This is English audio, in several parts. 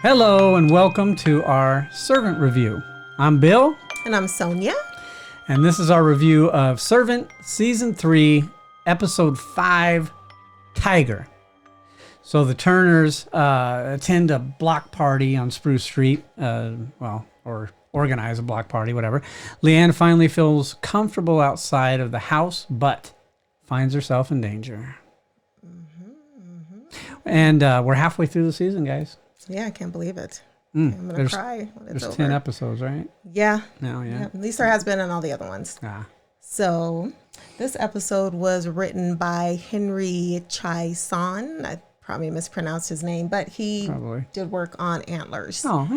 Hello and welcome to our Servant Review. I'm Bill. And I'm Sonia. And this is our review of Servant Season 3, Episode 5, Tiger. So the Turners attend a block party on Spruce Street, or organize a block party, whatever. Leanne finally feels comfortable outside of the house, but finds herself in danger. And we're halfway through the season, guys. Yeah, I can't believe it. I'm going to cry when it's over. There's 10 episodes, right? Yeah. No, yeah. At least there has been in all the other ones. So this episode was written by Henry Chaisson. I probably mispronounced his name, but he did work on Antlers. Oh,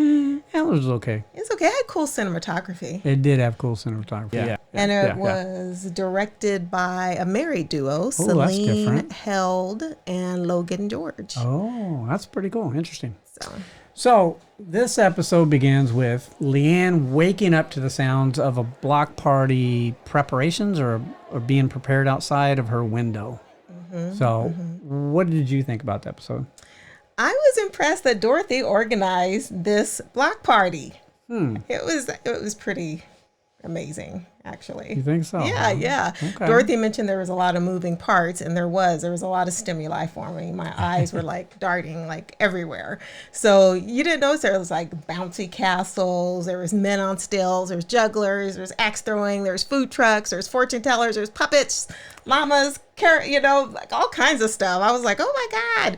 Antlers was okay. It's okay. It had cool cinematography. It did have cool cinematography. Yeah. And it was directed by a married duo, Celine Held and Logan George. Oh, that's pretty cool. Interesting. So this episode begins with Leanne waking up to the sounds of a block party preparations or being prepared outside of her window. What did you think about the episode? I was impressed that Dorothy organized this block party. It was pretty amazing, actually. You think so? Yeah. Okay. Dorothy mentioned there was a lot of moving parts, and there was a lot of stimuli for me. My eyes were like darting like everywhere. So you didn't notice there was like bouncy castles, there was men on stilts, there's jugglers, there's axe throwing, there's food trucks, there's fortune tellers, there's puppets, llamas, like all kinds of stuff. I was like, oh my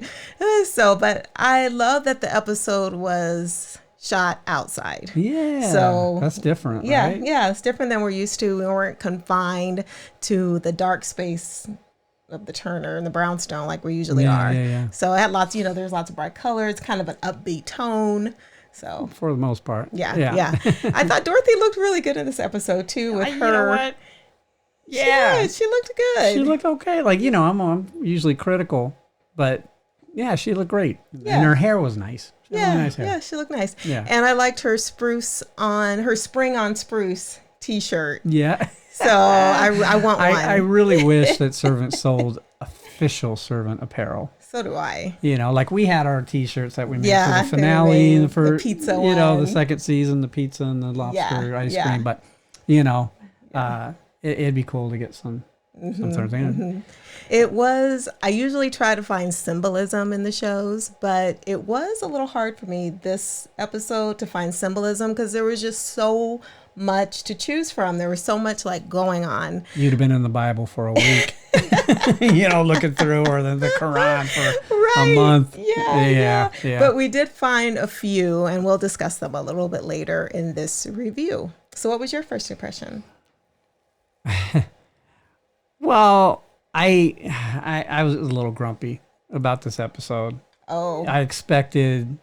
God. But I love that the episode was shot outside. Yeah. So that's different. Yeah. Right? Yeah. It's different than we're used to. We weren't confined to the dark space of the Turner and the brownstone like we usually are. Yeah. So it had lots, there's lots of bright colors, kind of an upbeat tone. So for the most part. Yeah. I thought Dorothy looked really good in this episode too with her. You know what? Yeah. She looked good. She looked okay. Like, I'm usually critical, but yeah, she looked great. Yeah. And her hair was nice. Yeah, she looked nice. Yeah. And I liked her spring on spruce t-shirt. Yeah. So I want one. I really wish that Servant sold official Servant apparel. So do I. Like we had our t-shirts that we made for the finale, the pizza one. The second season, the pizza and the lobster ice cream. But, it'd be cool to get some sort of thing. It was, I usually try to find symbolism in the shows, but it was a little hard for me this episode to find symbolism because there was just so much to choose from. There was so much like going on. You'd have been in the Bible for a week, looking through, or the Quran for a month. Yeah. But we did find a few, and we'll discuss them a little bit later in this review. So what was your first impression? Well, I was a little grumpy about this episode. Oh. I expected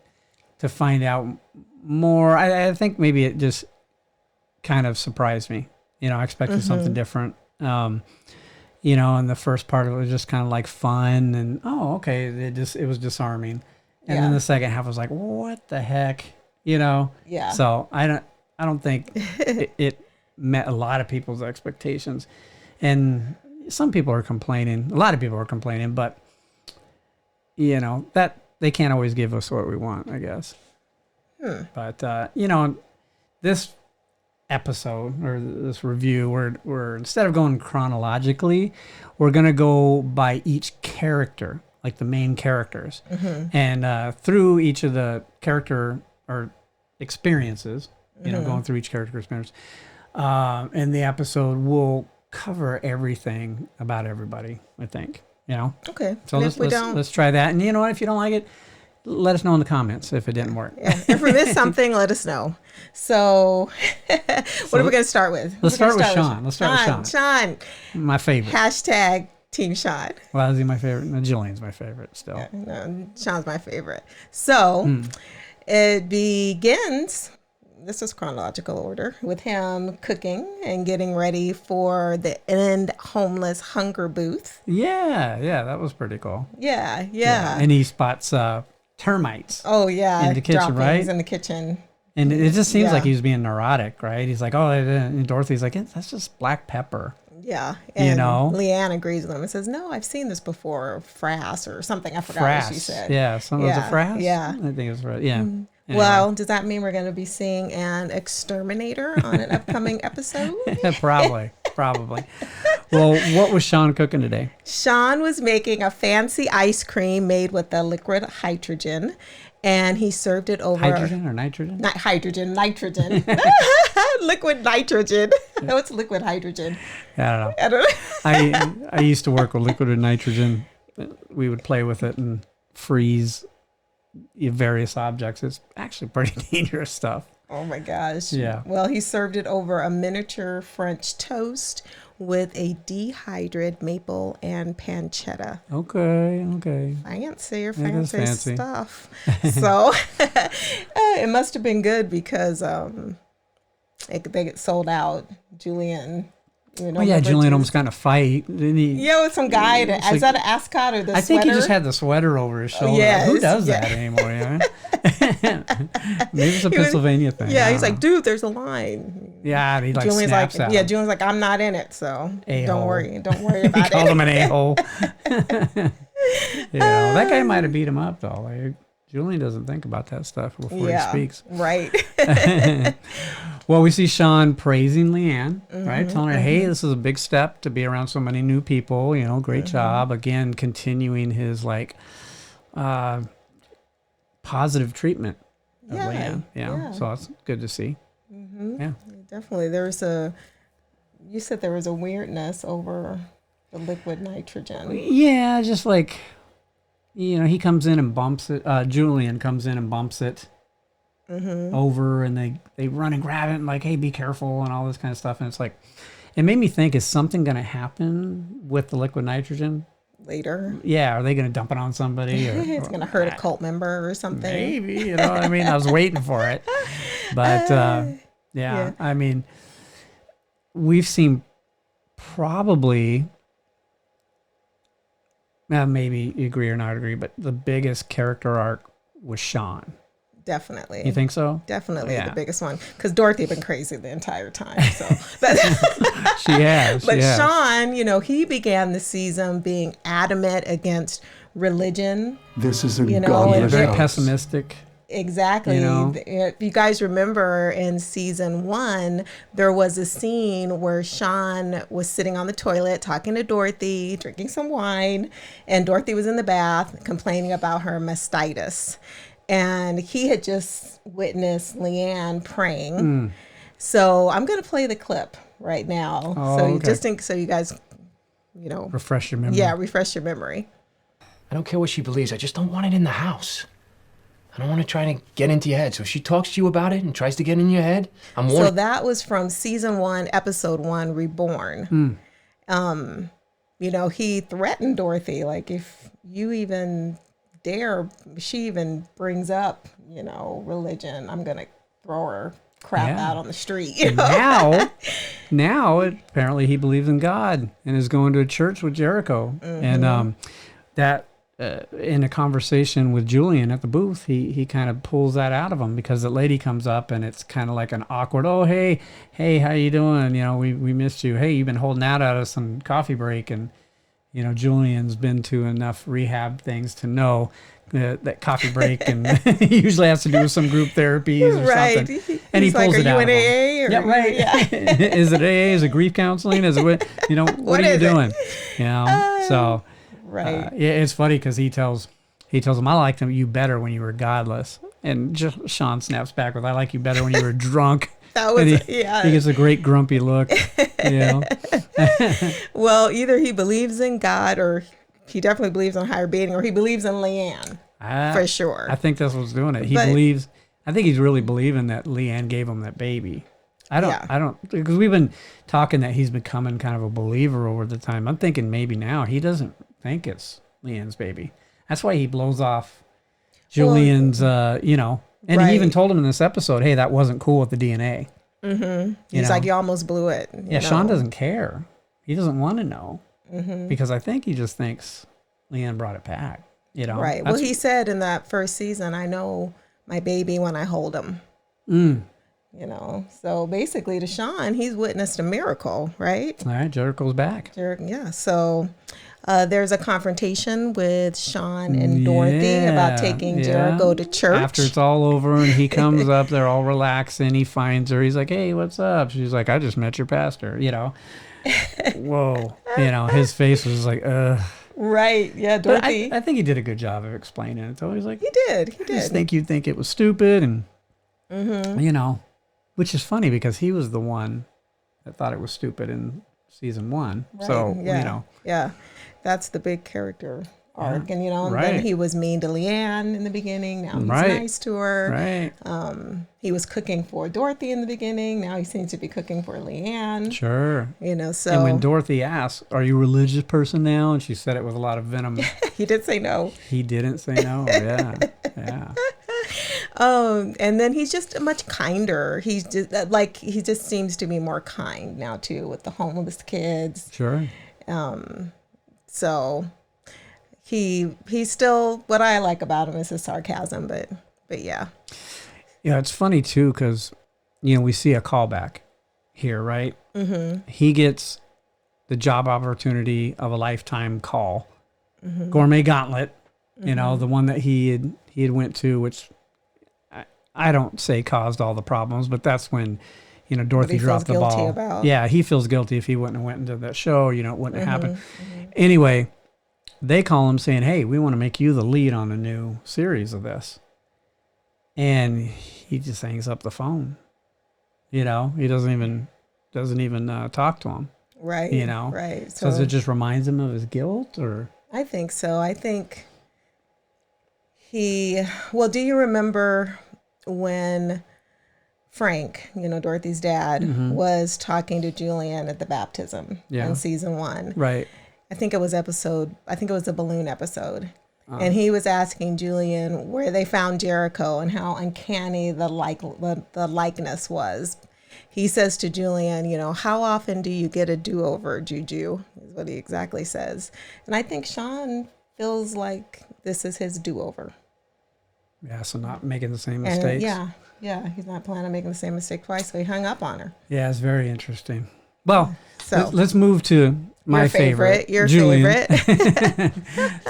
to find out more. I think maybe it just kind of surprised me. I expected something different. And the first part of it was just kind of like fun and it was disarming. And then the second half was like, what the heck? Yeah. So I don't think it met a lot of people's expectations. And some people are complaining. A lot of people are complaining, but that they can't always give us what we want, I guess. But this episode or this review, we're instead of going chronologically, we're gonna go by each character, like the main characters, and through each of the character or experiences, going through each character experience, in the episode we'll cover everything about everybody, I think. Okay. So let's try that. And if you don't like it, let us know in the comments if it didn't work. Yeah. If we missed something, let us know. So what are we going to start with? Let's start with Sean. Let's start with Sean. My favorite. Hashtag Team Sean. Well, is he my favorite? No, Julian's my favorite still. Yeah, no, Sean's my favorite. So it begins, this is chronological order, with him cooking and getting ready for the End Homeless Hunger Booth. Yeah, that was pretty cool. Yeah. And he spots termites. Oh, yeah. In the kitchen, right? In the kitchen. And it just seems like he was being neurotic, right? He's like, and Dorothy's like, that's just black pepper. Yeah. And Leanne agrees with him and says, no, I've seen this before, frass or something. I forgot what she said. Yeah. Was it frass? Yeah. I think it was frass. Yeah. Anyway. Well, does that mean we're going to be seeing an exterminator on an upcoming episode? Probably. Well, what was Sean cooking today? Sean was making a fancy ice cream made with the liquid hydrogen, and he served it over... Hydrogen or nitrogen? Not hydrogen, nitrogen. Liquid nitrogen. No, it's liquid hydrogen. I don't know. I used to work with liquid nitrogen. We would play with it and freeze various objects. It's actually pretty dangerous stuff. Oh my gosh. Yeah. Well, he served it over a miniature French toast with a dehydrated maple and pancetta. Okay. Fancy stuff. So it must have been good because they get sold out. Julian. Julian almost got in a fight, didn't he? Yeah, with some guy. Is that an ascot or the sweater? I think he just had the sweater over his shoulder. Yes, who does that anymore? Maybe it's a Pennsylvania thing. Yeah, he's like, dude, there's a line. Yeah, he Julian's snaps like, out. Yeah, Julian's like, I'm not in it, so A-hole. don't worry about he it. called him an a-hole. That guy might have beat him up though. Like, Julian doesn't think about that stuff before he speaks. Right. Well, we see Sean praising Leanne, right? Telling her, hey, this is a big step to be around so many new people. Great job. Again, continuing his positive treatment of Leanne. Yeah. So that's good to see. Yeah. Definitely. You said there was a weirdness over the liquid nitrogen. Yeah, just like, he comes in and bumps it. Julian comes in and bumps it over, and they run and grab it and like, hey, be careful and all this kind of stuff. And it's like, it made me think, is something going to happen with the liquid nitrogen later? Yeah, are they going to dump it on somebody? Or, it's going to hurt a cult member or something. Maybe, you know what I mean? I was waiting for it. But yeah, I mean, we've seen probably... maybe you agree or not agree, but the biggest character arc was Sean. Definitely. You think so? Definitely the biggest one. Because Dorothy had been crazy the entire time. So She has. But Sean, he began the season being adamant against religion. This is a godless very house. Pessimistic. Exactly. If you guys remember in season 1, there was a scene where Sean was sitting on the toilet talking to Dorothy, drinking some wine, and Dorothy was in the bath complaining about her mastitis. And he had just witnessed Leanne praying. So I'm going to play the clip right now. So you guys, refresh your memory. Yeah, refresh your memory. I don't care what she believes. I just don't want it in the house. I don't want to try to get into your head. So if she talks to you about it and tries to get in your head, I'm warning. So that was from season 1, episode 1, Reborn. He threatened Dorothy, like, if you even dare, she even brings up, religion, I'm going to throw her crap out on the street. Now apparently he believes in God and is going to a church with Jericho. And that... in a conversation with Julian at the booth, he kind of pulls that out of him because the lady comes up and it's kind of like an awkward, oh, hey, how you doing? We missed you. Hey, you've been holding out at us on coffee break. And, Julian's been to enough rehab things to know that coffee break and he usually has to do with some group therapies or something. And he pulls it out of him. AA? Yeah, right. Yeah. Is it AA? Is it grief counseling? Is it what are you doing? So... Right. It's funny because he tells him, I liked you better when you were godless. And Sean snaps back with, I like you better when you were drunk. That was, he gets a great grumpy look. Well, either he believes in God or he definitely believes in higher being, or he believes in Leanne for sure. I think that's what's doing it. I think he's really believing that Leanne gave him that baby. I don't, because we've been talking that he's becoming kind of a believer over the time. I'm thinking maybe now he doesn't think it's Leanne's baby. That's why he blows off Julian's, and he even told him in this episode, hey, that wasn't cool with the DNA. He's like, you almost blew it. Sean doesn't care. He doesn't want to know because I think he just thinks Leanne brought it back. Right. Well, he said in that first season, I know my baby when I hold him. So basically to Sean, he's witnessed a miracle, right? All right, Jericho's back. Yeah. So There's a confrontation with Sean and Dorothy about taking Jericho to church. After it's all over and he comes up, they're all relaxing. He finds her. He's like, hey, what's up? She's like, I just met your pastor, Whoa. His face was like, ugh. Right. Yeah, Dorothy. I think he did a good job of explaining it. So he's like, he did. I just think you'd think it was stupid. And, which is funny because he was the one that thought it was stupid in season 1. Right. So, Yeah. That's the big character arc. And, then he was mean to Leanne in the beginning. Now he's nice to her. Right. He was cooking for Dorothy in the beginning. Now he seems to be cooking for Leanne. Sure. So. And when Dorothy asked, are you a religious person now? And she said it with a lot of venom. He did say no. He didn't say no. Yeah. Yeah. And then he's just much kinder. He's just he just seems to be more kind now too with the homeless kids. Sure. So he's still, what I like about him is his sarcasm, but yeah. Yeah, it's funny too because we see a callback here, right? Mm-hmm. He gets the job opportunity of a lifetime call, Gourmet Gauntlet. The one that he had went to, which I don't say caused all the problems, but that's when Dorothy dropped the ball. About. Yeah, he feels guilty if he wouldn't have went into that show. It wouldn't have happened. Anyway, they call him saying, "Hey, we want to make you the lead on a new series of this," and he just hangs up the phone. He doesn't even talk to him. Right. Right. So it just reminds him of his guilt, or I think so. I think do you remember when Frank, Dorothy's dad, was talking to Julian at the baptism in season 1? Right. I think it was the balloon episode. And he was asking Julian where they found Jericho and how uncanny the likeness was. He says to Julian, how often do you get a do-over, Juju? Is what he exactly says. And I think Sean feels like this is his do-over. Yeah, so not making the same mistakes. Yeah, he's not planning on making the same mistake twice, so he hung up on her. Yeah, it's very interesting. Well, let's move to my favorite, Julian.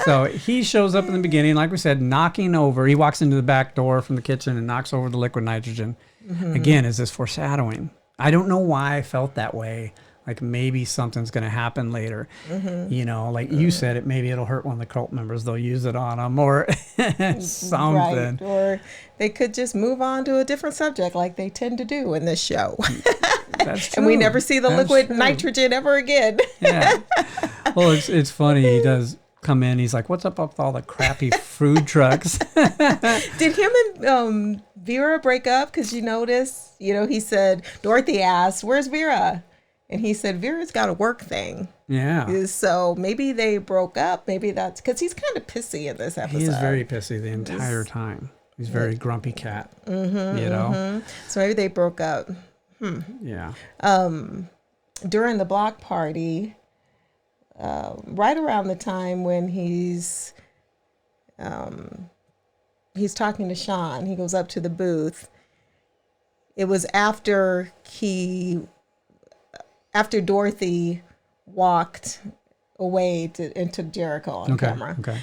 So he shows up in the beginning, like we said, knocking over. He walks into the back door from the kitchen and knocks over the liquid nitrogen. Again, is this foreshadowing? I don't know why I felt that way. Like maybe something's going to happen later. You said, maybe it'll hurt one of the cult members. They'll use it on them or something. Right. Or they could just move on to a different subject like they tend to do in this show. That's true. And we never see the liquid nitrogen ever again. Yeah. Well, it's funny. He does come in. He's like, what's up with all the crappy food trucks? Did him and Vera break up? Because you notice, he said, Dorothy asked, where's Vera? And he said, Vera's got a work thing. Yeah. So maybe they broke up. Maybe that's because he's kind of pissy in this episode. He is very pissy the entire time. He's very grumpy cat. So maybe they broke up. Yeah. During the block party, right around the time when he's talking to Sean, he goes up to the booth. It was after Dorothy walked away into Jericho on camera. Okay.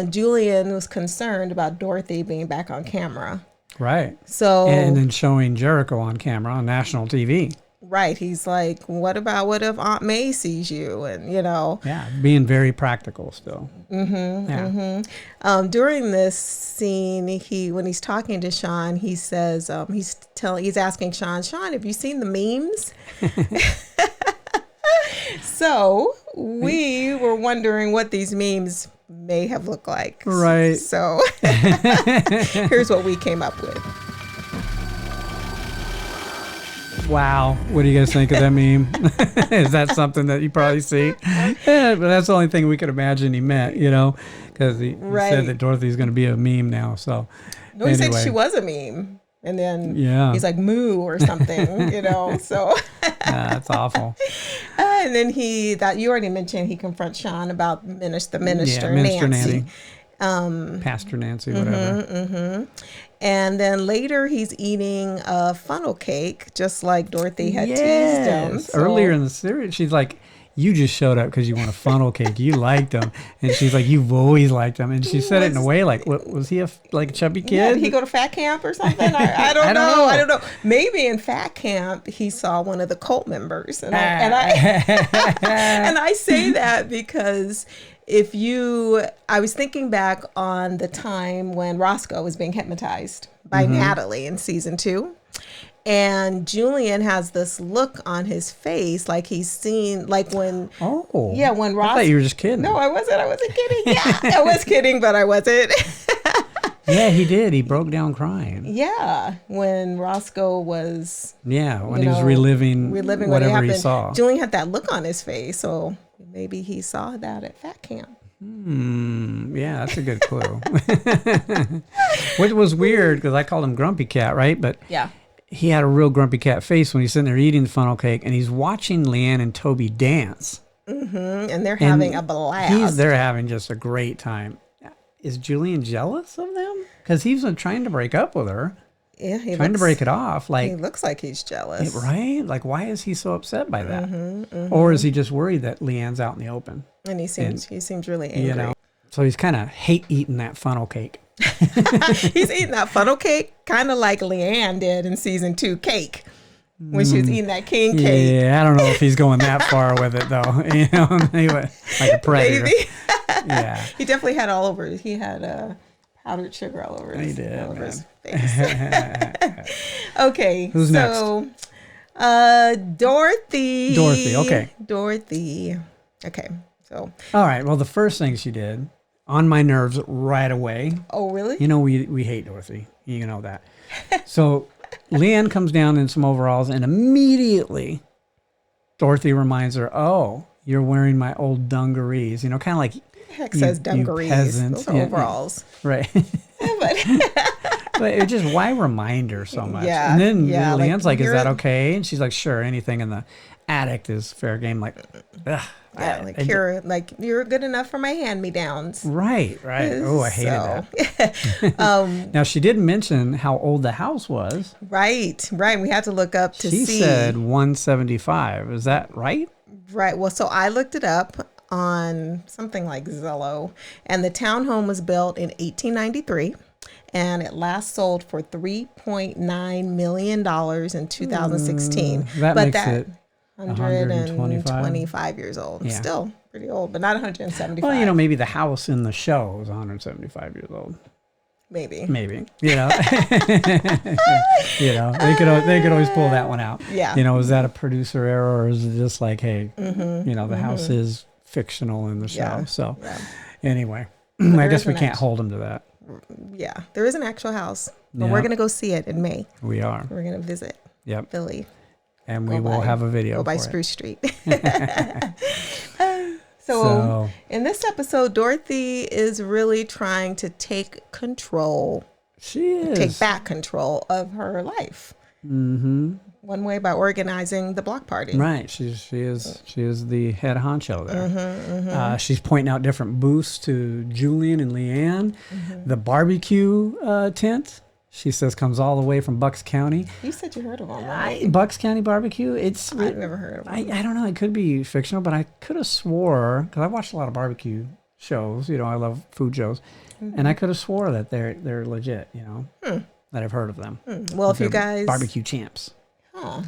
Julian was concerned about Dorothy being back on camera. Right. So and then showing Jericho on camera on national TV. Right. He's like, what if Aunt May sees you? And, Yeah, being very practical still. During this scene, when he's talking to Sean, he says, he's asking Sean, have you seen the memes? So we were wondering what these memes may have looked like. Right. So here's what we came up with. Wow. What do you guys think of that meme? Is that something that you probably see? Yeah, but that's the only thing we could imagine he meant, because he said that Dorothy's going to be a meme now. So no, he said she was a meme. And then he's like, moo or something, so. That's awful. And then you already mentioned he confronts Sean about the minister, Nancy. Pastor Nancy, whatever. And then later he's eating a funnel cake, just like Dorothy had teased him. So. Earlier in the series, she's like, you just showed up because you want a funnel cake. You liked them. And she's like, you've always liked them. And she said it in a way like, what, was he a chubby kid? Yeah, did he go to fat camp or something? I don't know. I don't know. Maybe in fat camp he saw one of the cult members, and I say that because I was thinking back on the time when Roscoe was being hypnotized by Natalie in season 2. And Julian has this look on his face, like he's seen, like when, when Ross. I thought you were just kidding. No, I wasn't. I wasn't kidding. Yeah, I was kidding, but I wasn't. Yeah, he did. He broke down crying. Yeah, when Roscoe was. Yeah, when he was reliving whatever he saw. Julian had that look on his face, so maybe he saw that at fat camp. Yeah, that's a good clue. Which was weird because I called him Grumpy Cat, right? But yeah. He had a real grumpy cat face when he's sitting there eating the funnel cake, and he's watching Leanne and Toby dance. And they're having a blast. They're having just a great time. Is Julian jealous of them? Because he's been trying to break up with her. Yeah, trying to break it off. Like, he looks like he's jealous. Right? Like, why is he so upset by that? Or is he just worried that Leanne's out in the open? And he seems really angry. You know? So he's kind of hate eating that funnel cake. He's eating that funnel cake kind of like Leanne did in season 2 cake when she was eating that king cake. Yeah, I don't know if he's going that far with it though. You know, anyway, like a predator. Maybe. Yeah, he definitely had all over. He had powdered sugar all over his, his face. Okay, who's next? Dorothy. Dorothy. Okay, so all right. Well, the first thing she did. On my nerves right away. Oh, really? You know, we hate Dorothy. You know that. So Leanne comes down in some overalls, and immediately Dorothy reminds her, oh, you're wearing my old dungarees. You know, kind of like heck says dungarees. Those are overalls. Right. But it just, why remind her so much? Yeah. And then Leanne's like, is that okay? And she's like, sure, anything in the attic is fair game. Like, ugh. Yeah, you're good enough for my hand-me-downs. Right. Oh, I hated that. Now, she did mention how old the house was. Right. We had to look up to see. She said 175. Is that right? Right. Well, so I looked it up on something like Zillow, and the townhome was built in 1893, and it last sold for $3.9 million in 2016. That makes it 125 years old. Yeah. Still pretty old, but not 175. Well, you know, maybe the house in the show is 175 years old. Maybe. You know. You know, they could always pull that one out. Yeah. You know, is that a producer error, or is it just like, hey, you know, the house is fictional in the show. Yeah. So anyway, I guess we can't hold them to that. Yeah. There is an actual house, but we're going to go see it in May. We are. We're going to visit Philly. And we will have a video. Go by Spruce Street. So in this episode, Dorothy is really trying to take control. She is. Take back control of her life. One way by organizing the block party. Right. She is the head honcho there. She's pointing out different booths to Julian and Leanne. The barbecue tent. She says comes all the way from Bucks County. You said you heard of them, right? Bucks County barbecue. I've never heard of them. I don't know. It could be fictional, but I could have swore, because I watched a lot of barbecue shows. You know, I love food shows, and I could have swore that they're legit. You know, that I've heard of them. Well, if you guys barbecue champs. I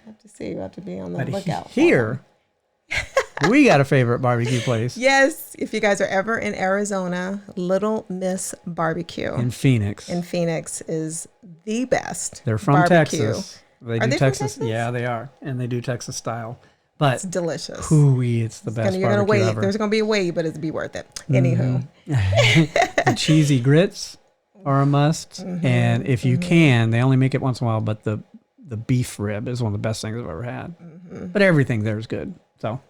have to see. You have to be on the lookout. Here, we got a favorite barbecue place. Yes. If you guys are ever in Arizona, Little Miss Barbecue. In Phoenix. Is the best. They're from barbecue. Texas. They do Texas. Yeah, they are. And they do Texas style. But it's delicious. Hooey, it's the best you're barbecue gonna wait. ever. There's going to be a wait, but it'll be worth it. Anywho. The cheesy grits are a must. And if you can, they only make it once in a while, but the beef rib is one of the best things I've ever had. But everything there is good. So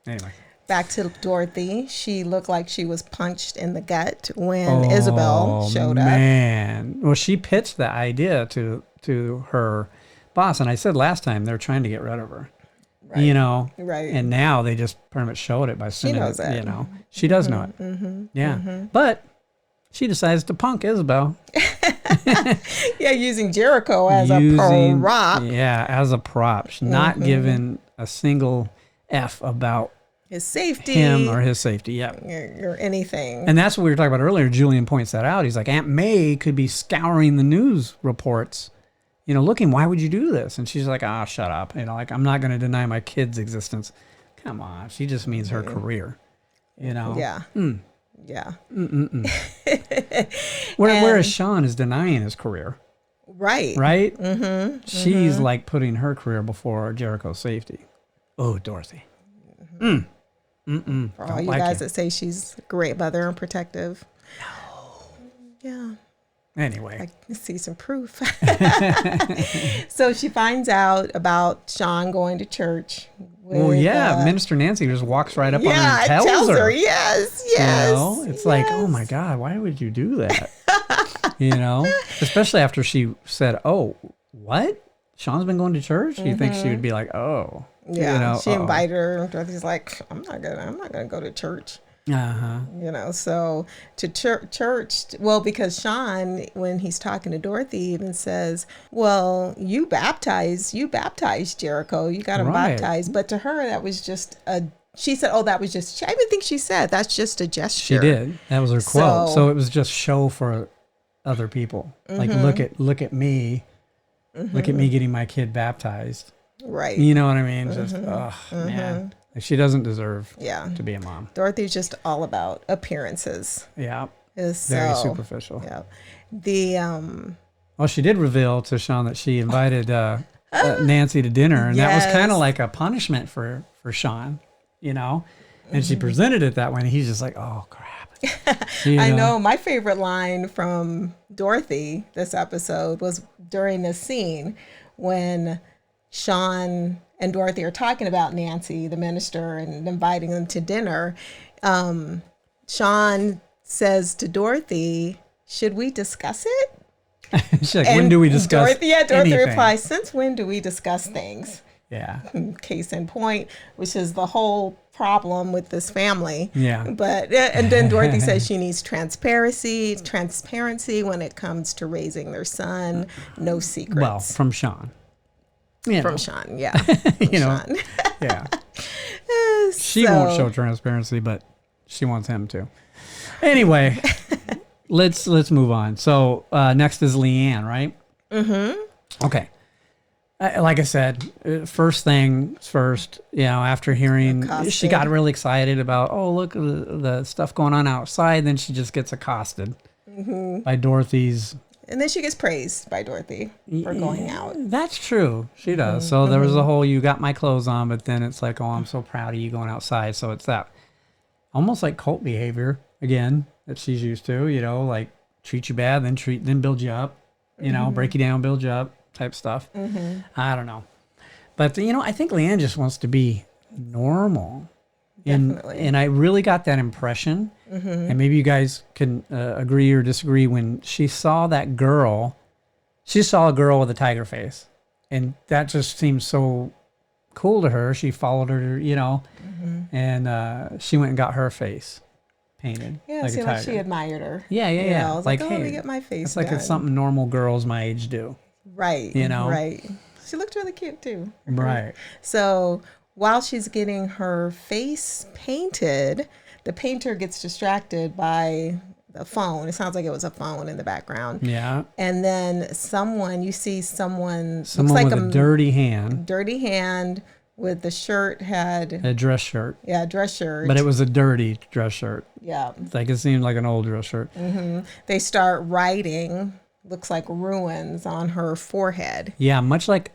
anyway, back to Dorothy. She looked like she was punched in the gut when Isabel showed up. Man, well, she pitched the idea to her boss, and I said last time they're trying to get rid of her. Right. You know, right? And now they just pretty much showed it by sending it. You know, she does know it. Yeah, but she decides to punk Isabel. Using Jericho as a prop. Yeah, as a prop. She's not given a single F about his safety, him or his safety. Yeah. or anything. And that's what we were talking about earlier. Julian points that out. He's like, Aunt May could be scouring the news reports, looking, why would you do this? And she's like, shut up. Like, I'm not going to deny my kid's existence. Come on. She just means her career, Yeah. Yeah. Whereas Sean is denying his career. Right. Right? Mm-hmm. She's like putting her career before Jericho's safety. Oh, Dorothy. For all you guys that say she's a great mother and protective. No. Yeah. Anyway. I can see some proof. So she finds out about Sean going to church. Minister Nancy just walks right up on her and tells her. Yes. It's like, oh my God, why would you do that? Especially after she said, oh, what? Sean's been going to church? You think she would be like, oh. Yeah, she invited her. Dorothy's like, I'm not gonna go to church. So to church. Well, because Sean, when he's talking to Dorothy, even says, "Well, you baptized Jericho. You got him baptized." But to her, that was just a. She said, "Oh, that was just." I even think she said that's just a gesture. She did. That was her quote. So it was just show for other people. Like, look at me. Look at me getting my kid baptized. Right. You know what I mean? Just, man. Like, she doesn't deserve to be a mom. Dorothy's just all about appearances. Yeah. Very superficial. Yeah. Well, she did reveal to Sean that she invited Nancy to dinner, and that was kind of like a punishment for Sean, And she presented it that way, and he's just like, oh, crap. I know. My favorite line from Dorothy this episode was during this scene when Sean and Dorothy are talking about Nancy, the minister, and inviting them to dinner. Sean says to Dorothy, should we discuss it? She's like, when do we discuss Dorothy anything? Replies, since when do we discuss things? Yeah. Case in point, which is the whole problem with this family. Yeah. But and then Dorothy says she needs transparency when it comes to raising their son. No secrets. Well, from Sean. From Sean, yeah. Sean. Yeah. She won't show transparency, but she wants him to. Anyway, let's move on. So next is Leanne, right? Mm-hmm. Okay. Like I said, first things first, after hearing, she got really excited about, oh, look, the stuff going on outside. Then she just gets accosted by Dorothy's. And then she gets praised by Dorothy for going out. That's true. She does. So there was a whole, you got my clothes on, but then it's like, oh, I'm so proud of you going outside. So it's that almost like cult behavior, again, that she's used to, like treat you bad, then build you up, break you down, build you up type stuff. I don't know. But, I think Leanne just wants to be normal. Definitely. And I really got that impression, and maybe you guys can agree or disagree, when she saw that girl, she saw a girl with a tiger face, and that just seemed so cool to her. She followed her, and she went and got her face painted. Yeah, like it seemed like she admired her. Yeah. I was like, oh, let me get my face It's like it's something normal girls my age do. Right. Right. She looked really cute, too. Right. So while she's getting her face painted, the painter gets distracted by the phone. It sounds like it was a phone in the background. Yeah. And then you see someone looks like with a dirty hand. Dirty hand with the shirt had... A dress shirt. Yeah, a dress shirt. But it was a dirty dress shirt. Yeah. Like it seemed like an old dress shirt. They start writing, looks like ruins on her forehead. Yeah, much like,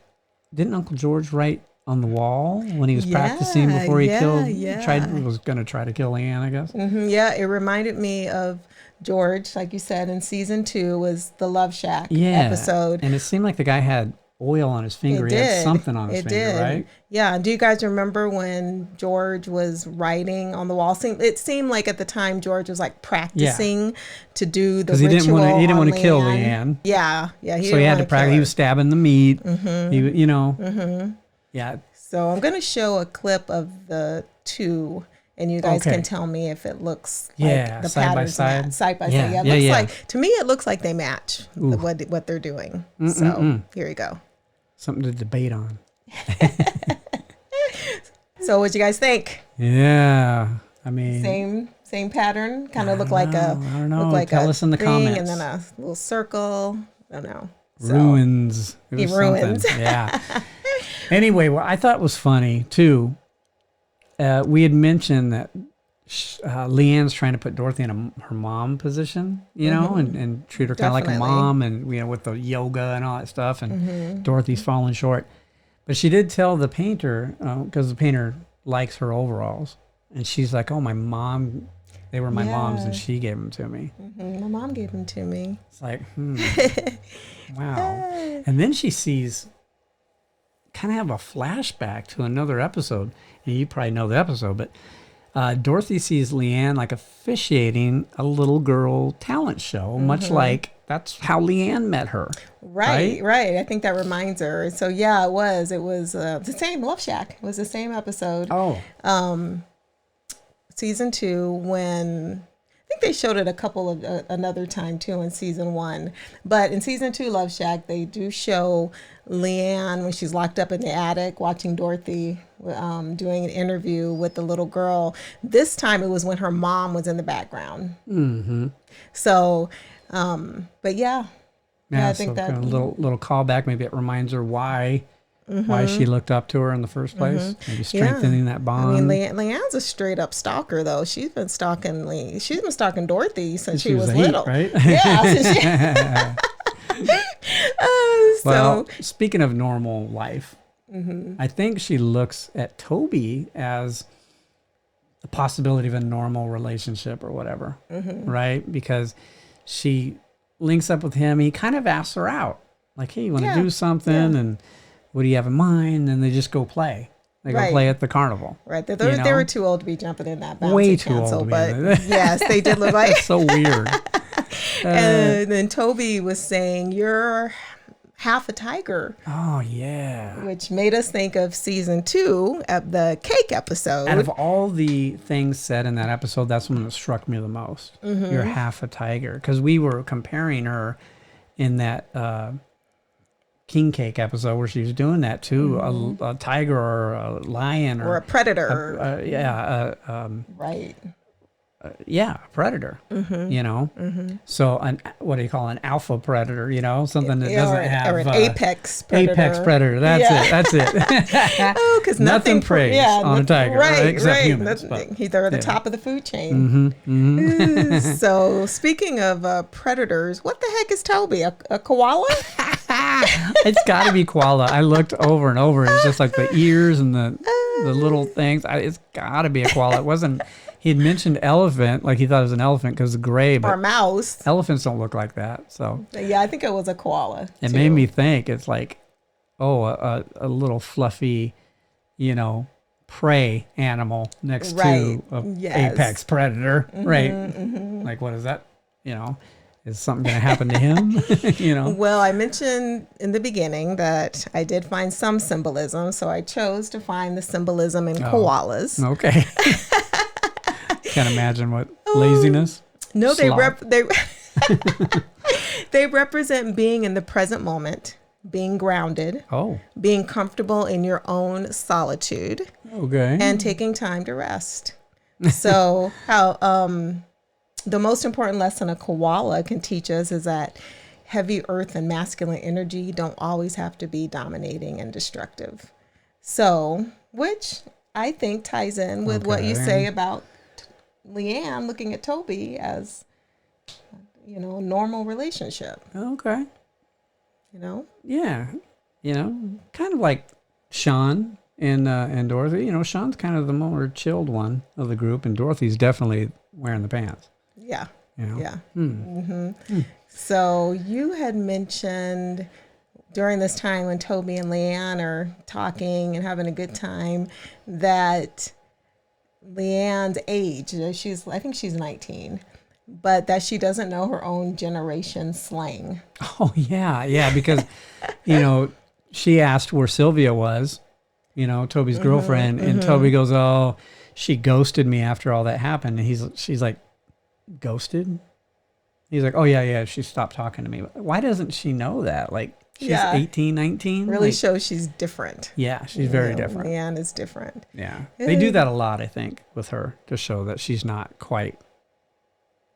didn't Uncle George write on the wall when he was practicing before he was going to try to kill Leanne, I guess? Yeah, it reminded me of George, like you said, in season 2 was the Love Shack episode. And it seemed like the guy had oil on his finger. He had something on his finger, right? Yeah. Do you guys remember when George was writing on the wall? It seemed like at the time George was like practicing to do the ritual. Because he didn't want to kill Leanne. Yeah. So he had to practice. He was stabbing the meat. Yeah. So I'm going to show a clip of the 2, and you guys can tell me if it looks like the patterns side by side. Yeah, it looks like, to me, it looks like they match what they're doing. So here you go. Something to debate on. So what'd you guys think? Yeah. I mean, Same pattern. Kind of look like a. I don't know. Look like Tell a us in the thing, comments. and then a little circle. I don't know. So, Ruins. It was ruins. something. Yeah. Anyway, what I thought was funny too. We had mentioned that Leanne's trying to put Dorothy in her mom position, you know, and treat her kind of like a mom, and with the yoga and all that stuff. And Dorothy's falling short, but she did tell the painter because the painter likes her overalls, and she's like, "Oh, my mom, they were my mom's, and she gave them to me." My mom gave them to me. It's like, wow. And then she sees, kind of have a flashback to another episode, and you probably know the episode, but. Dorothy sees Leanne like officiating a little girl talent show, much like that's how Leanne met her. Right. I think that reminds her. So yeah, it was the same Love Shack. It was the same episode. Oh. Season 2 when I think they showed it a couple of another time too in season 1. But in season 2 Love Shack, they do show Leanne when she's locked up in the attic watching Dorothy doing an interview with the little girl. This time it was when her mom was in the background. So, but yeah, I think that kind of little callback. Maybe it reminds her why she looked up to her in the first place. Maybe strengthening that bond. I mean, Leanne's a straight up stalker, though. She's been stalking Dorothy since she was little, right? Yeah. Well, speaking of normal life, I think she looks at Toby as the possibility of a normal relationship or whatever, right? Because she links up with him. He kind of asks her out, like, "Hey, you want to do something? And what do you have in mind?" And they just go play. They go play at the carnival. Right. They were too old to be jumping in that bouncy Way too castle, old. But yes, they did look like. That's so weird. And then Toby was saying, "You're half a tiger." Oh, yeah. Which made us think of season 2 of the cake episode. Out of all the things said in that episode, that's one that struck me the most. You're half a tiger. Because we were comparing her in that king cake episode where she was doing that too. A tiger or a lion or a predator. Right. A predator, you know? So what do you call an alpha predator, you know? Something that doesn't have... Or an apex predator. Apex predator, that's it. Oh, because nothing preys on a tiger, right? Except humans. They're at the top of the food chain. So speaking of predators, what the heck is Toby? A koala? It's got to be koala. I looked over and over. It's just like the ears and the little things. It's got to be a koala. It wasn't... He had mentioned elephant, like he thought it was an elephant because it's gray. But or mouse. Elephants don't look like that. So yeah, I think it was a koala. It made me think it's like, a little fluffy, prey animal next to an apex predator, right? Like, what is that? Is something going to happen to him? Well, I mentioned in the beginning that I did find some symbolism, so I chose to find the symbolism in koalas. Okay. Can't imagine what laziness. No, they represent being in the present moment, being grounded, being comfortable in your own solitude, and taking time to rest. So how the most important lesson a koala can teach us is that heavy earth and masculine energy don't always have to be dominating and destructive. So, which I think ties in with what you say about Leanne looking at Toby as, a normal relationship. Okay. Yeah. Kind of like Sean and Dorothy. Sean's kind of the more chilled one of the group, and Dorothy's definitely wearing the pants. Yeah. Yeah. So you had mentioned during this time when Toby and Leanne are talking and having a good time that Leanne's age, I think she's 19, but that she doesn't know her own generation slang. Oh, yeah, because, she asked where Sylvia was, Toby's girlfriend, and Toby goes, "Oh, she ghosted me after all that happened." And she's like, "Ghosted?" He's like, "Oh, yeah, she stopped talking to me." Why doesn't she know that? Like, she's 18, 19. Really like, shows she's different. Yeah, she's very different. Leanne is different. Yeah. They do that a lot, I think, with her to show that she's not quite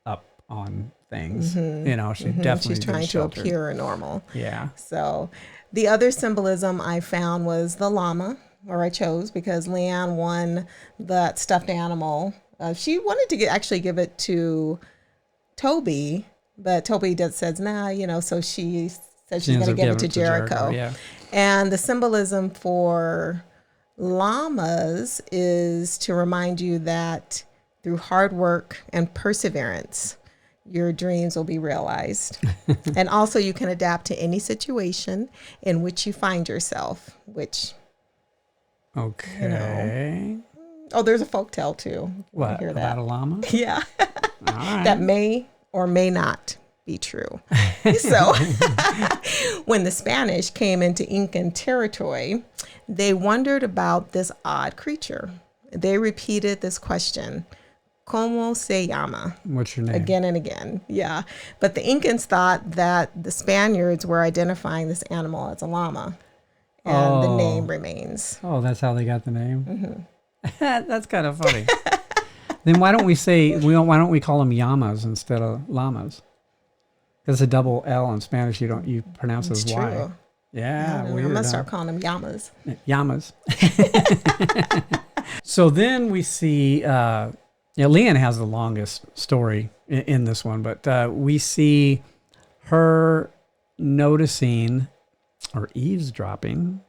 up on things. You know, she definitely She's trying to appear normal. Yeah. So the other symbolism I found was the llama, or I chose because Leanne won that stuffed animal. She wanted to actually give it to Toby, but Toby says, nah, you know, so she said she's going to give it to Jericho. Yeah. And the symbolism for llamas is to remind you that through hard work and perseverance, your dreams will be realized. And also you can adapt to any situation in which you find yourself, which, Okay. you know. Oh, there's a folktale too. What, hear about that? a llama? Yeah. All right. That may or may not be true. So when the Spanish came into Incan territory, they wondered about this odd creature. They repeated this question, ¿Cómo se llama? What's your name? Again and again. Yeah. But the Incans thought that the Spaniards were identifying this animal as a llama. And the name remains. Oh, that's how they got the name? That's kind of funny. Then why don't we call them llamas instead of llamas? Because it's a double L in Spanish. You pronounce it as Y. True. Yeah, I'm weird. going to start calling them llamas. Llamas. So then we see, Leanne has the longest story in this one, but we see her noticing or eavesdropping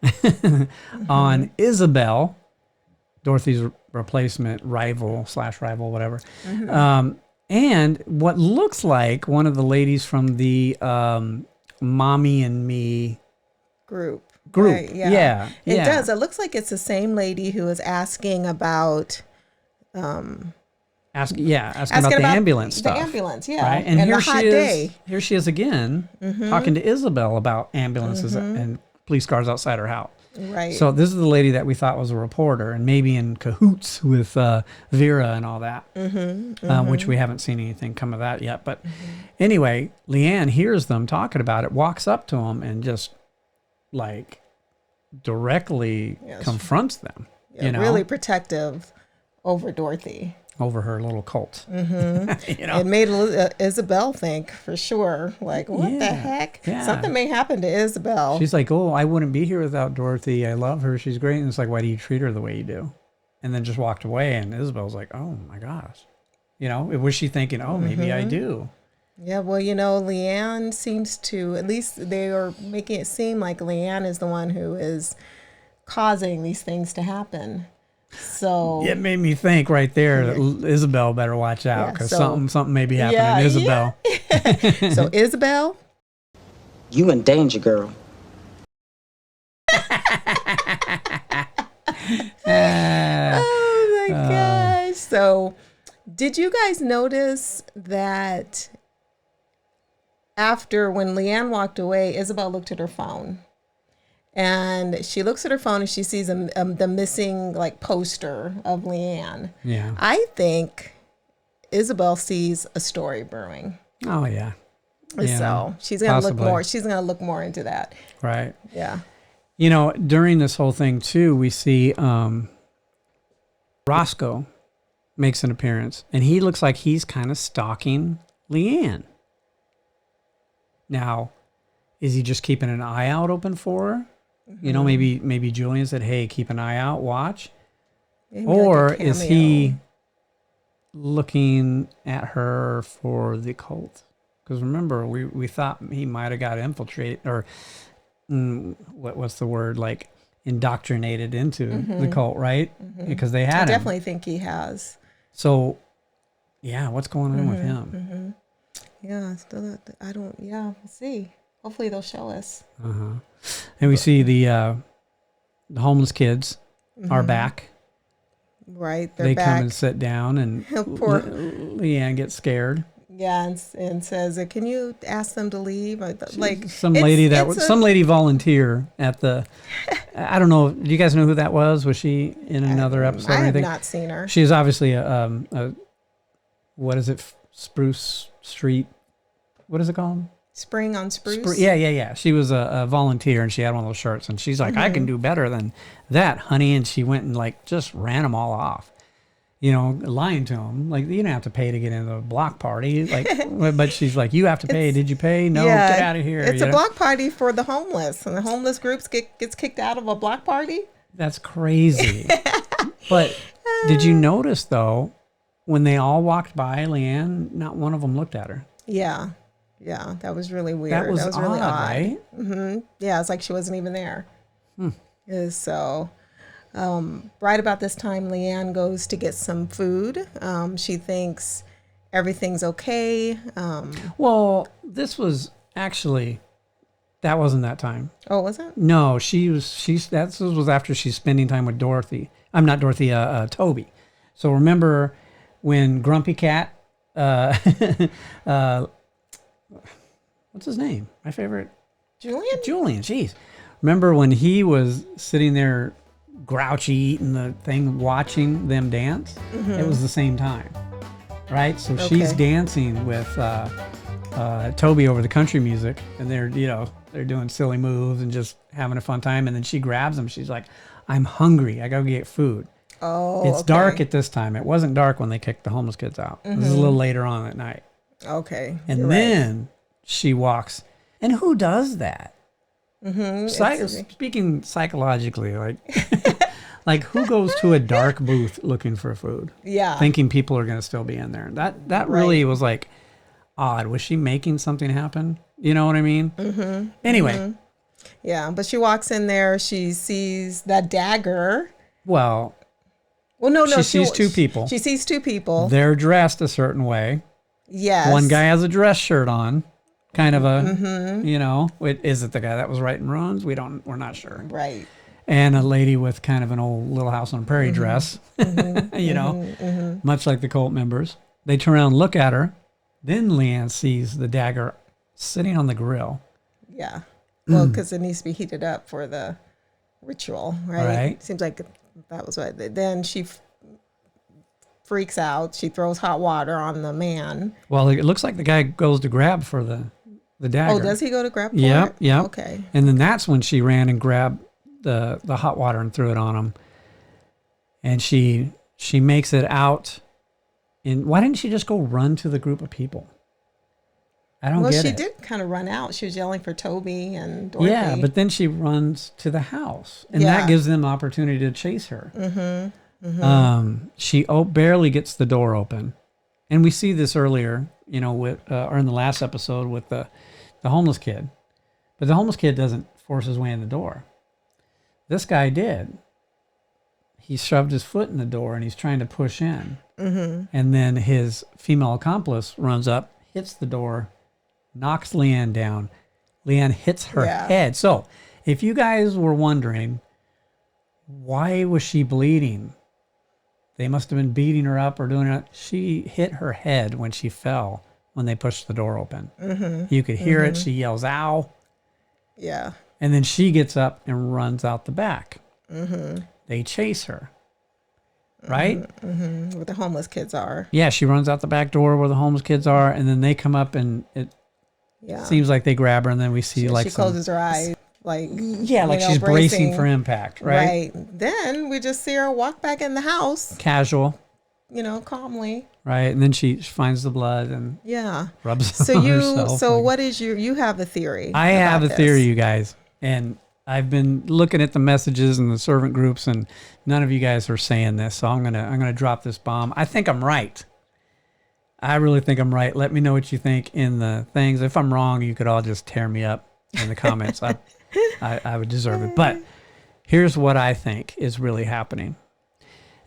on Isabel, Dorothy's replacement rival, whatever. And what looks like one of the ladies from the Mommy and Me group. Right, yeah. It does. It looks like it's the same lady who was asking about asking about the ambulance stuff. The ambulance, yeah. Right? And here here the hot she is. Day. Here she is again, talking to Isabel about ambulances and police cars outside her house. Right. So this is the lady that we thought was a reporter and maybe in cahoots with Vera and all that, which we haven't seen anything come of that yet. But anyway, Leanne hears them talking about it, walks up to them and just like directly confronts them. Yeah, you know, really protective over Dorothy. Over her little cult. You know? It made Isabel think for sure, like, what the heck? Yeah. Something may happen to Isabel. She's like, oh, I wouldn't be here without Dorothy. I love her. She's great. And it's like, why do you treat her the way you do? And then just walked away. And Isabel's like, oh my gosh. You know, was she thinking, oh, maybe I do? Yeah, well, you know, Leanne seems to, at least they are making it seem like Leanne is the one who is causing these things to happen. So it made me think right there that Isabel better watch out because something may be happening to Isabel. Yeah. So Isabel, you in danger, girl. Oh my gosh. So did you guys notice that after when Leanne walked away, Isabel looked at her phone? And she looks at her phone and she sees the missing like poster of Leanne. Yeah. I think Isabel sees a story brewing. Oh yeah. So she's gonna look more. She's gonna look more into that. Right. Yeah. You know, during this whole thing too, we see Roscoe makes an appearance, and he looks like he's kind of stalking Leanne. Now, is he just keeping an eye out open for her? You know, maybe Julian said, hey, keep an eye out, watch. Maybe or like is he looking at her for the cult? Because remember, we thought he might have got infiltrated or what's the word, like indoctrinated into the cult, right? Because they had I definitely think he has. So, yeah, what's going on with him? Yeah, still, we'll see. Hopefully they'll show us. And we see the homeless kids are back. Right, they back. come and sit down, and Poor Leanne gets scared. Yeah, and says, "Can you ask them to leave?" Like some lady volunteer at the. I don't know. Do you guys know who that was? Was she in another episode? I or anything? have not seen her. She's obviously a what is it? Spruce Street. What is it called? Spring on Spruce? Yeah. She was a volunteer, and she had one of those shirts, and she's like, I can do better than that, honey. And she went and like just ran them all off, you know, lying to them. Like, you don't have to pay to get into a block party. Like, but she's like, you have to pay. Did you pay? No, get out of here. It's a block party for the homeless, and the homeless groups gets kicked out of a block party. That's crazy. But did you notice, though, when they all walked by Leanne, not one of them looked at her? Yeah, that was really weird. That was really odd. right? Yeah, it's like she wasn't even there. So, right about this time, Leanne goes to get some food. She thinks everything's okay. Well, this was actually, that wasn't that time. Oh, was it? No, that was after she's spending time with Dorothy. I'm not Dorothy, Toby. So remember when Grumpy Cat, what's his name? My favorite. Julian, jeez. Remember when he was sitting there grouchy eating the thing, watching them dance? It was the same time, right? So she's dancing with Toby over the country music, and they're doing silly moves and just having a fun time. And then she grabs him. She's like, I'm hungry. I gotta get food. Oh, it's dark at this time. It wasn't dark when they kicked the homeless kids out. This is a little later on at night. Okay. And then she walks. And who does that? Speaking psychologically, like, like who goes to a dark booth looking for food? Yeah. Thinking people are going to still be in there. That really was like odd. Was she making something happen? You know what I mean? Anyway. Yeah, but she walks in there. She sees that dagger. No. She sees two people. She sees two people. They're dressed a certain way. Yes. One guy has a dress shirt on, kind of a, is it the guy that was writing runs? We're not sure. Right. And a lady with kind of an old Little House on the Prairie dress, much like the cult members. They turn around and look at her. Then Leanne sees the dagger sitting on the grill. Yeah. Well, because it needs to be heated up for the ritual, right? Seems like that was what. Then she freaks out. She throws hot water on the man. Well, it looks like the guy goes to grab for the dagger. Oh, does he go to grab for it? Yeah. Okay. And then that's when she ran and grabbed the hot water and threw it on him. And she makes it out. Why didn't she just go run to the group of people? I don't get it. Well, she did kind of run out. She was yelling for Toby and Dorothy. Yeah, but then she runs to the house, and that gives them opportunity to chase her. She barely gets the door open, and we see this earlier, with or in the last episode with the homeless kid, but the homeless kid doesn't force his way in the door. This guy did. He shoved his foot in the door, and he's trying to push in, and then his female accomplice runs up, hits the door, knocks Leanne down. Leanne hits her head. So if you guys were wondering, why was she bleeding? They must have been beating her up or doing it. She hit her head when she fell when they pushed the door open. You could hear it. She yells, ow. Yeah. And then she gets up and runs out the back. They chase her. Right? Where the homeless kids are. Yeah, she runs out the back door where the homeless kids are, and then they come up, and it seems like they grab her, and then we see she closes her eyes, like she's bracing for impact, right? Then we just see her walk back in the house, casual, calmly, right? And then she finds the blood and rubs it on herself. So what is you have a theory? I have a theory, you guys, and I've been looking at the messages and the servant groups, and none of you guys are saying this, so I'm gonna drop this bomb. I think I'm right. I really think I'm right. Let me know what you think in the things. If I'm wrong, you could all just tear me up in the comments. I would deserve it. But here's what I think is really happening.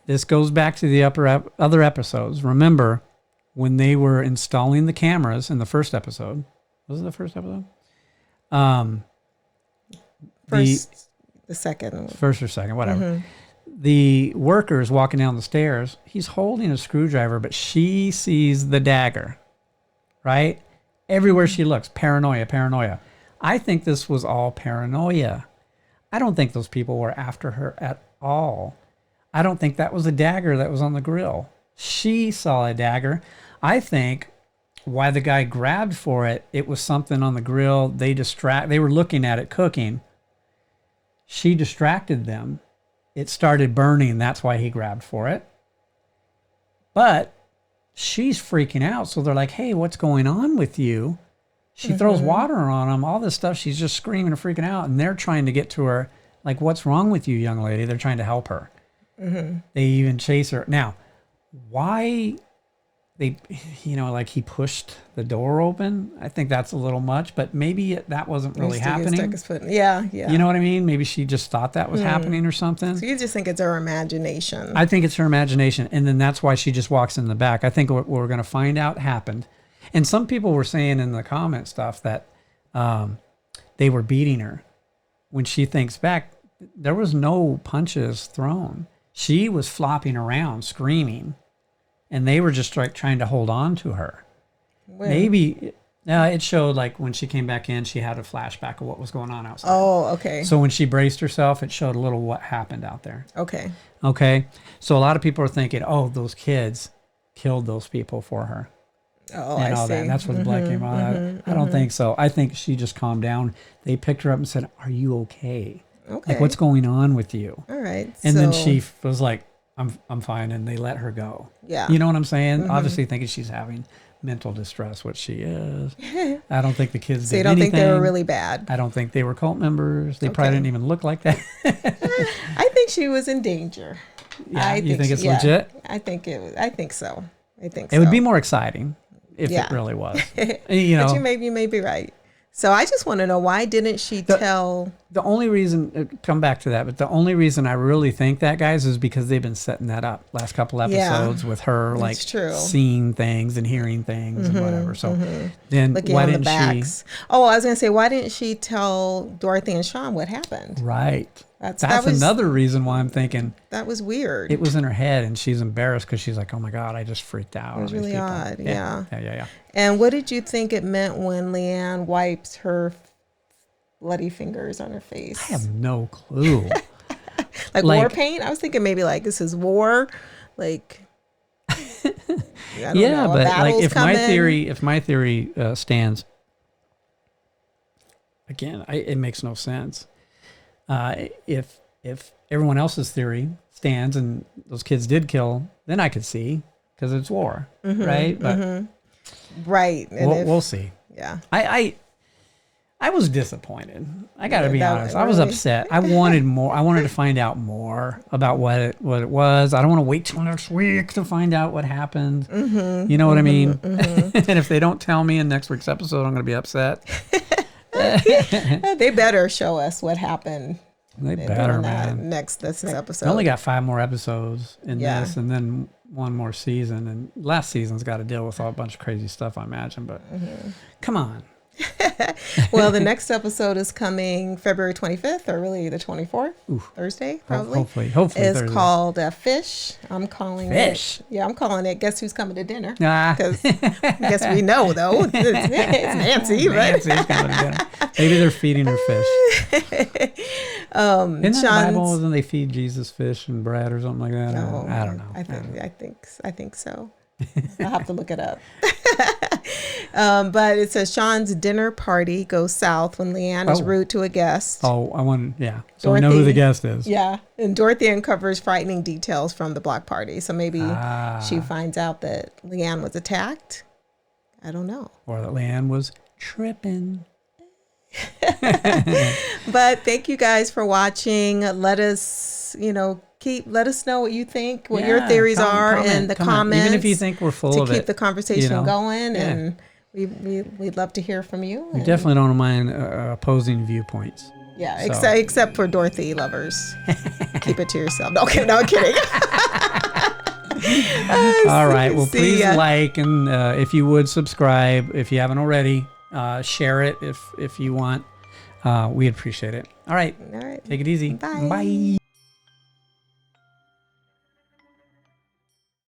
This goes back to the other episodes. Remember when they were installing the cameras in the first episode? Was it the first episode? The second. First or second, whatever. The workers walking down the stairs, he's holding a screwdriver, but she sees the dagger, right? Everywhere she looks, paranoia. I think this was all paranoia. I don't think those people were after her at all. I don't think that was a dagger that was on the grill. She saw a dagger. I think why the guy grabbed for it, it was something on the grill. They were looking at it cooking. She distracted them. It started burning. That's why he grabbed for it. But she's freaking out. So they're like, hey, what's going on with you? She throws water on him, all this stuff. She's just screaming and freaking out. And they're trying to get to her. Like, what's wrong with you, young lady? They're trying to help her. They even chase her. Now, why they, like he pushed the door open? I think that's a little much, but maybe that wasn't really happening. Yeah. You know what I mean? Maybe she just thought that was happening or something. So you just think it's her imagination. I think it's her imagination. And then that's why she just walks in the back. I think what we're going to find out happened. And some people were saying in the comment stuff that they were beating her. When she thinks back, there was no punches thrown. She was flopping around, screaming. And they were just like trying to hold on to her. When? Maybe it showed like when she came back in, she had a flashback of what was going on outside. Oh, okay. So when she braced herself, it showed a little what happened out there. Okay. So a lot of people are thinking, oh, those kids killed those people for her. Oh, and all I see. That. And that's where the blood came out. I don't think so. I think she just calmed down. They picked her up and said, are you okay? Okay. Like, what's going on with you? All right. And then she was like, I'm fine, and they let her go. Yeah. You know what I'm saying? Obviously thinking she's having mental distress, which she is. I don't think the kids did anything. So you don't think they were really bad? I don't think they were cult members. They probably didn't even look like that. I think she was in danger. Yeah, you think it's legit? I think so. It would be more exciting if it really was. But you may be right. So I just want to know, why didn't she tell? The only reason, come back to that, but the only reason I really think that, guys, is because they've been setting that up last couple episodes with her, like seeing things and hearing things and whatever. So then looking why on didn't the backs. she? Oh, I was going to say, why didn't she tell Dorothy and Sean what happened? Right. That's another reason why I'm thinking. That was weird. It was in her head, and she's embarrassed because she's like, oh my God, I just freaked out. It was really odd. Yeah. Yeah. And what did you think it meant when Leanne wipes her bloody fingers on her face? I have no clue. like war paint? I was thinking maybe like this is war. Like, I don't know, but like if my theory stands, again, it makes no sense. If everyone else's theory stands and those kids did kill, then I could see, because it's war, right? But right, and we'll see. Yeah, I was disappointed. I got to be honest. I was upset. I wanted more. I wanted to find out more about what it was. I don't want to wait till next week to find out what happened. You know what I mean? And if they don't tell me in next week's episode, I'm going to be upset. They better show us what happened. They better, man. This episode. We only got 5 more episodes in this, and then 1 more season. And last season's got to deal with a bunch of crazy stuff, I imagine. But come on. Well, the next episode is coming February 25th, or really the 24th, Thursday, probably. Hopefully Thursday. It's called Fish. I'm calling Fish. I'm calling it Guess Who's Coming to Dinner? Because I guess we know, though. It's Nancy, right? Nancy's coming to dinner. Maybe they're feeding her fish. In the Bible, doesn't they feed Jesus fish and bread or something like that? No, I don't know. I think so. I'll have to look it up. But it says Sean's dinner party goes south when Leanne is rude to a guest. So Dorothy, we know who the guest is. Yeah. And Dorothy uncovers frightening details from the block party. So maybe she finds out that Leanne was attacked. I don't know. Or that Leanne was tripping. But thank you guys for watching. Let us, let us know what you think, what your theories are in the comments. Even if you think we're full of it. To keep the conversation going. Yeah. And we'd love to hear from you. We definitely don't mind opposing viewpoints. Yeah, except for Dorothy lovers. Keep it to yourself. No, kidding. All right. Well, please like, and if you would subscribe, if you haven't already, share it if you want. We'd appreciate it. All right. Take it easy. Bye. Bye.